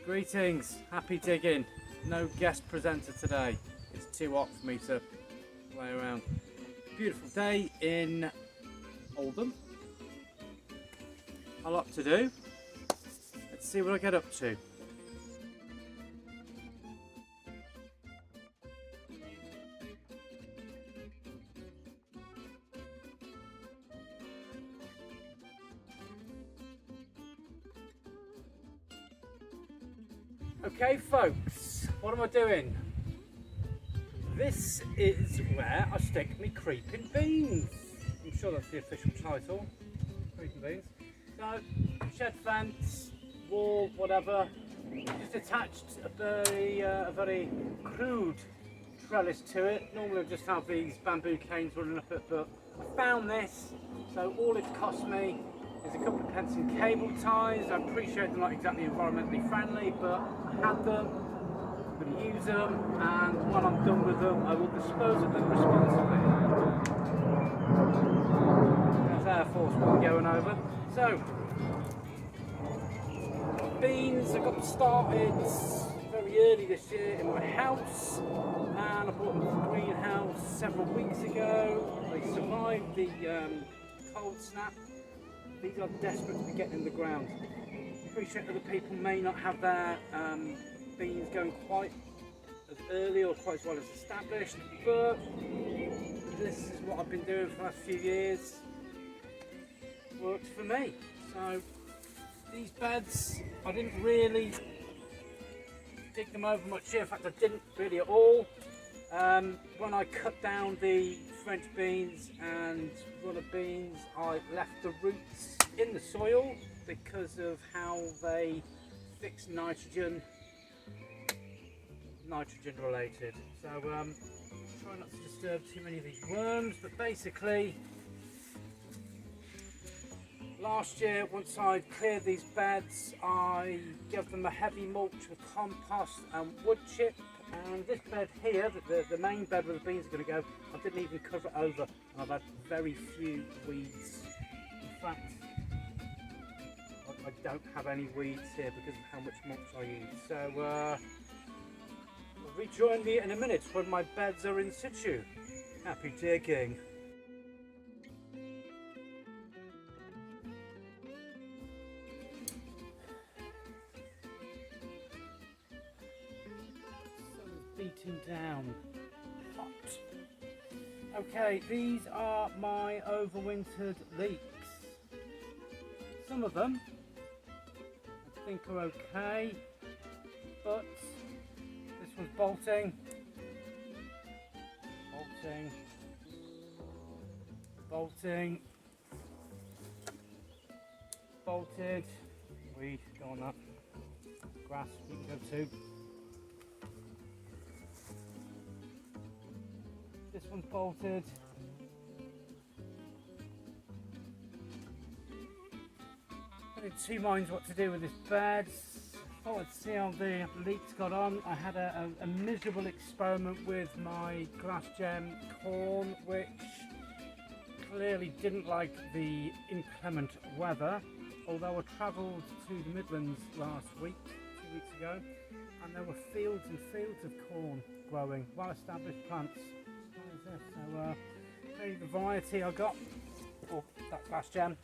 Greetings, happy digging. No guest presenter today. It's too hot for me to play around. Beautiful day in Oldham. A lot to do. Let's see what I get up to. Okay folks, what am I doing? This is where I stick me creeping beans. I'm sure that's the official title, creeping beans. So, shed fence, wall, whatever, just attached a very crude trellis to it. Normally I just have these bamboo canes running up it, but I found this, so all it's cost me is a couple of pence in cable ties. I appreciate they're not exactly environmentally friendly, but I had them, I'm going to use them, and when I'm done with them, I will dispose of them responsibly. There's Air Force One going over. So, beans, I got started very early this year in my house, and I bought them from the greenhouse several weeks ago. They survived the cold snap. These are desperate to be getting in the ground. I appreciate other people may not have their beans going quite as early or quite as well as established, but this is what I've been doing for the last few years. Works for me. So these beds, I didn't really dig them over much here. In fact, I didn't really at all. When I cut down the French beans and runner beans, I left the roots in the soil because of how they fix nitrogen related. So try not to disturb too many of these worms, but basically last year, once I'd cleared these beds, I gave them a heavy mulch of compost and wood chip. And this bed here, the main bed where the beans are going to go, I didn't even cover it over, and I've had very few weeds. In fact, I don't have any weeds here because of how much mulch I use. So, rejoin me in a minute when my beds are in situ. Happy digging. Beating down hot. Okay, these are my overwintered leeks. Some of them I think are okay, but this one's bolting, bolted, weed, go on that, grass, we can go too. This one's bolted. I'm in two minds what to do with this bed. Thought I'd see how the leeks got on. I had a miserable experiment with my glass gem corn, which clearly didn't like the inclement weather. Although I travelled to the Midlands last week, 2 weeks ago, and there were fields and fields of corn growing, well-established plants. So maybe the variety I got, or that glass gem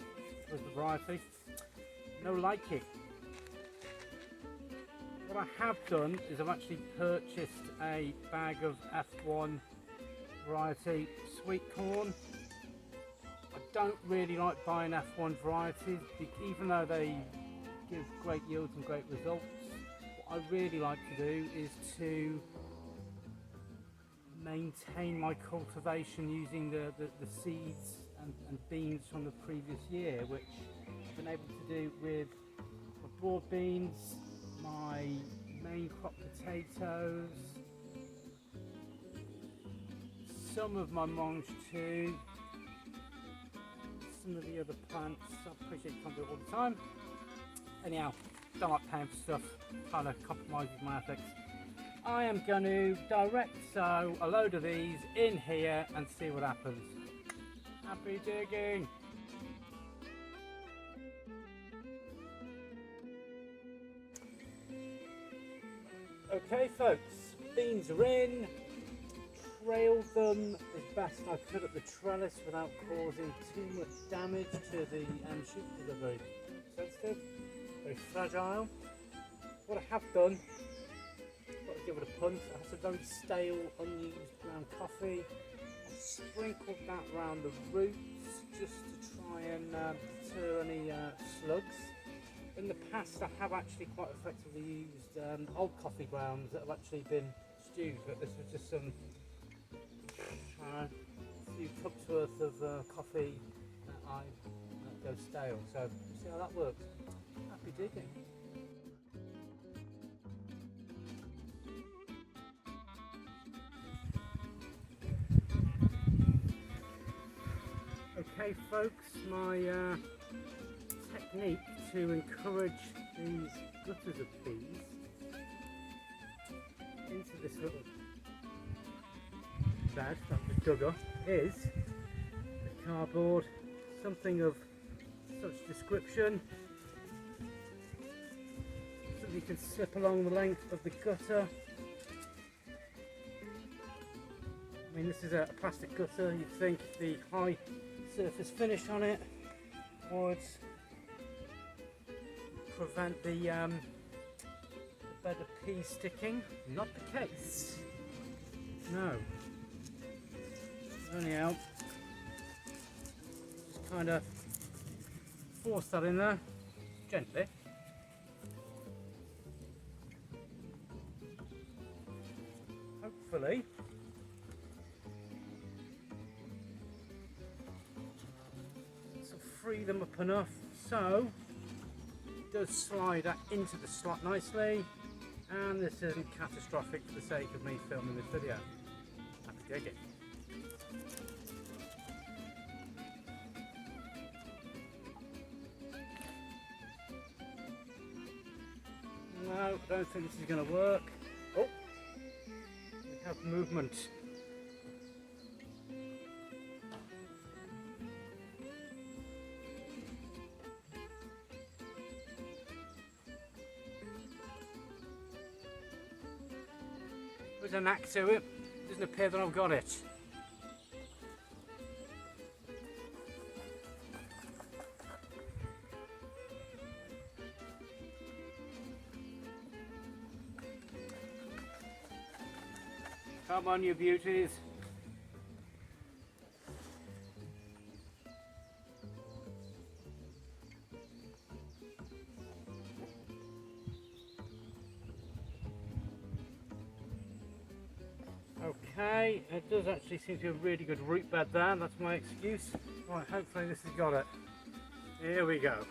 was the variety. No like it. What I have done is I've actually purchased a bag of F1 variety sweet corn. I don't really like buying F1 varieties, even though they give great yields and great results. What I really like to do is to maintain my cultivation using the seeds and beans from the previous year, which I've been able to do with my broad beans, my main crop potatoes, some of my mange too, some of the other plants. I appreciate you can't do it all the time. Anyhow, don't like paying for stuff, trying to compromise with my ethics. I am going to direct sow a load of these in here and see what happens. Happy digging! Okay folks, beans are in. Trailed them as best I could up the trellis without causing too much damage to the shoot because they're very sensitive, very fragile. What I have done, got to give it a punt. I have some very stale, unused ground coffee. I sprinkled that around the roots just to try and deter any slugs. In the past, I have actually quite effectively used old coffee grounds that have actually been stewed, but this was just some a few cups worth of coffee that I go stale. So see how that works. Happy digging. Okay folks, my technique to encourage these gutters of peas into this little bed that we've dug up is the cardboard, something of such description, so that you can slip along the length of the gutter. I mean, this is a plastic gutter. You'd think the high surface finish on it would prevent the bed of peas sticking. Not the case. No. Anyhow, just kind of force that in there gently. Hopefully this will free them up enough so it does slide into the slot nicely, and this isn't catastrophic for the sake of me filming this video. Happy digging. No, I don't think this is going to work. Oh, we have movement. There's a knack to it. Doesn't appear that I've got it. Come on, you beauties. Okay, it does actually seem to be a really good root bed there. That's my excuse. Right, hopefully this has got it. Here we go.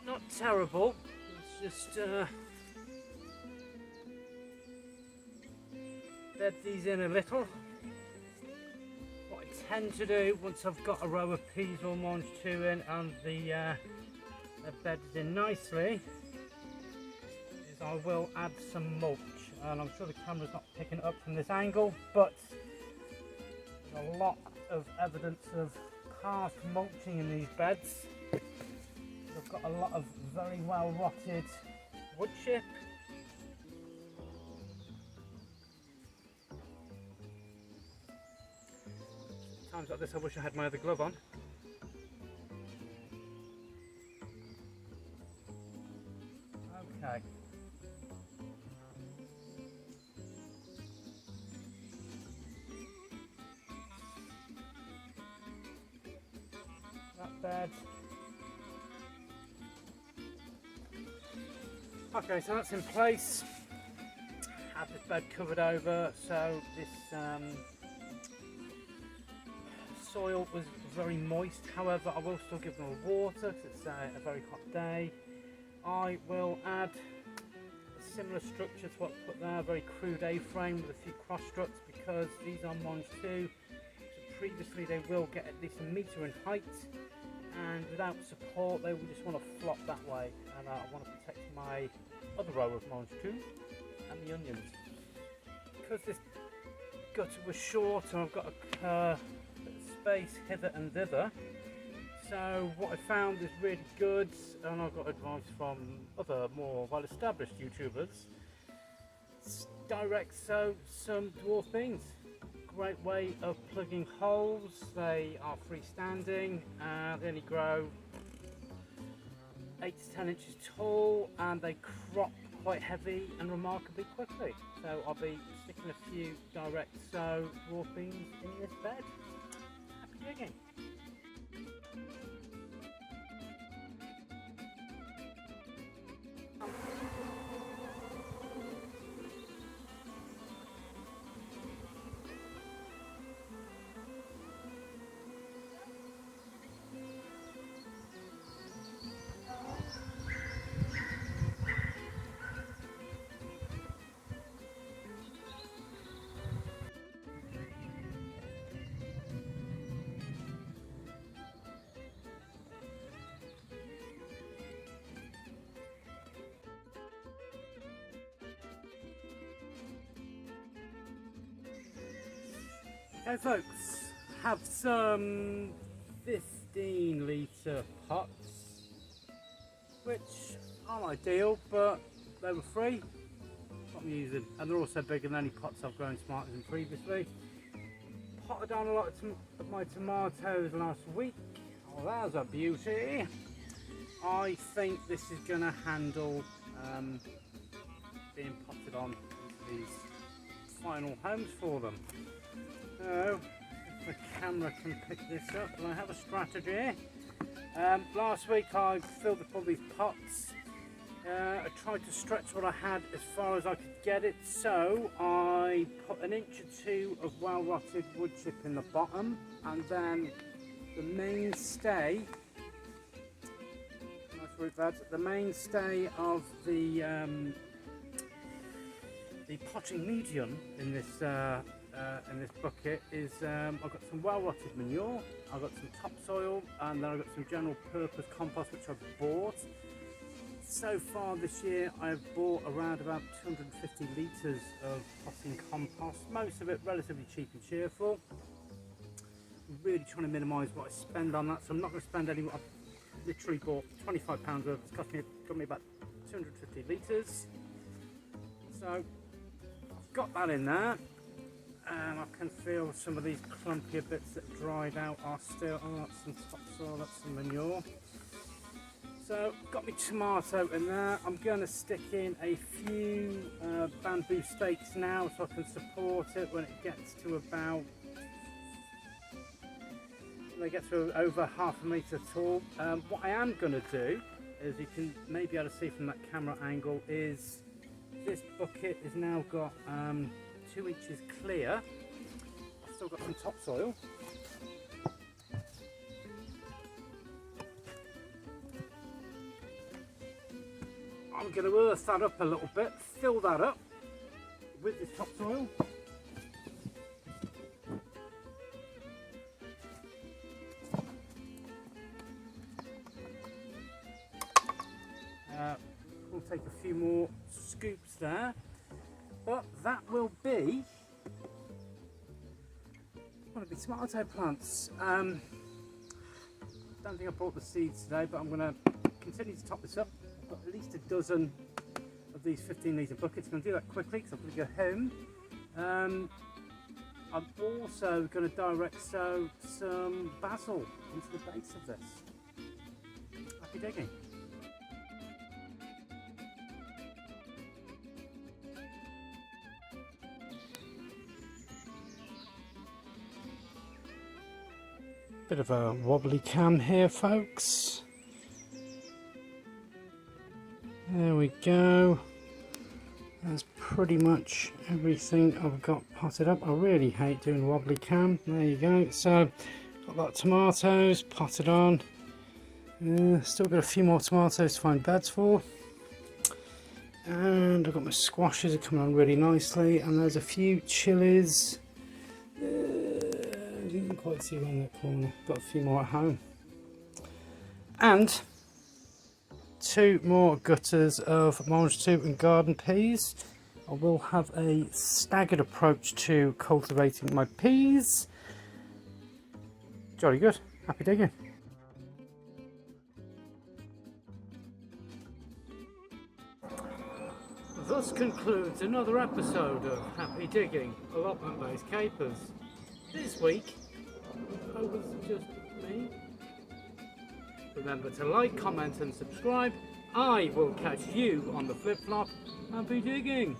Not terrible. Let's just bed these in a little. What I tend to do once I've got a row of peas or mange two in and they're bedded in nicely is I will add some mulch, and I'm sure the camera's not picking it up from this angle, but there's a lot of evidence of past mulching in these beds. I've got a lot of very well rotted wood chip. Times like this I wish I had my other glove on. Okay. That bed. Okay, so that's in place. Have this bed covered over, so this soil was very moist. However, I will still give them a water because it's a very hot day. I will add a similar structure to what I put there, a very crude A-frame with a few cross struts, because these are mange two. So previously they will get at least a metre in height, and without support they will just want to flop that way, and I want to protect my other row of mange two and the onions. because this gutter was short and I've got a space hither and thither. So what I found is really good, and I've got advice from other more well-established YouTubers. Direct sow some dwarf beans. Great way of plugging holes. They are freestanding and they only grow 8 to 10 inches tall, and they crop quite heavy and remarkably quickly. So I'll be sticking a few direct sow dwarf beans in this bed. Happy digging. Okay folks, have some 15 litre pots, which aren't ideal, but they were free, what I'm using, and they're also bigger than any pots I've grown smarter than previously. Potted down a lot of my tomatoes last week. Oh, there's a beauty. I think this is going to handle being potted on into these final homes for them. So, if the camera can pick this up, and I have a strategy. Last week I filled up all these pots. I tried to stretch what I had as far as I could get it, so I put 1 inch or 2 of well rotted wood chip in the bottom, and then the mainstay, nice root buds, the mainstay of the potting medium in this bucket is I've got some well rotted manure, I've got some topsoil, and then I've got some general purpose compost which I've bought. So far this year I've bought around about 250 litres of potting compost, most of it relatively cheap and cheerful. I'm really trying to minimise what I spend on that, so I'm not going to spend any more. I've literally bought £25 worth, it's got me about 250 litres. So I've got that in there. And I can feel some of these clumpier bits that dried out are still, that's some topsoil, that's some manure. So got my tomato in there. I'm going to stick in a few bamboo stakes now so I can support it when it gets to about, they get to over ½ metre tall. What I am going to do, as you can maybe be able to see from that camera angle, is this bucket has now got 2 inches clear. I've still got some topsoil. I'm going to earth that up a little bit, fill that up with this topsoil. We'll take a few more scoops there. But that will be one of the tomato plants. Don't think I brought the seeds today, but I'm going to continue to top this up. I've got at least a dozen of these 15 litre buckets. I'm going to do that quickly because I'm going to go home. I'm also going to direct sow some basil into the base of this. Happy digging. Bit of a wobbly cam here, folks. There we go. That's pretty much everything I've got potted up. I really hate doing wobbly cam. There you go. So got that tomatoes potted on. Still got a few more tomatoes to find beds for. And I've got my squashes are coming on really nicely. And there's a few chilies. I didn't quite see around that corner. Got a few more at home. And 2 more gutters of mange tout and garden peas. I will have a staggered approach to cultivating my peas. Jolly good. Happy digging. Thus concludes another episode of Happy Digging, allotment based capers. This week, it was just me. Remember to like, comment and subscribe. I will catch you on the flip flop. Happy digging!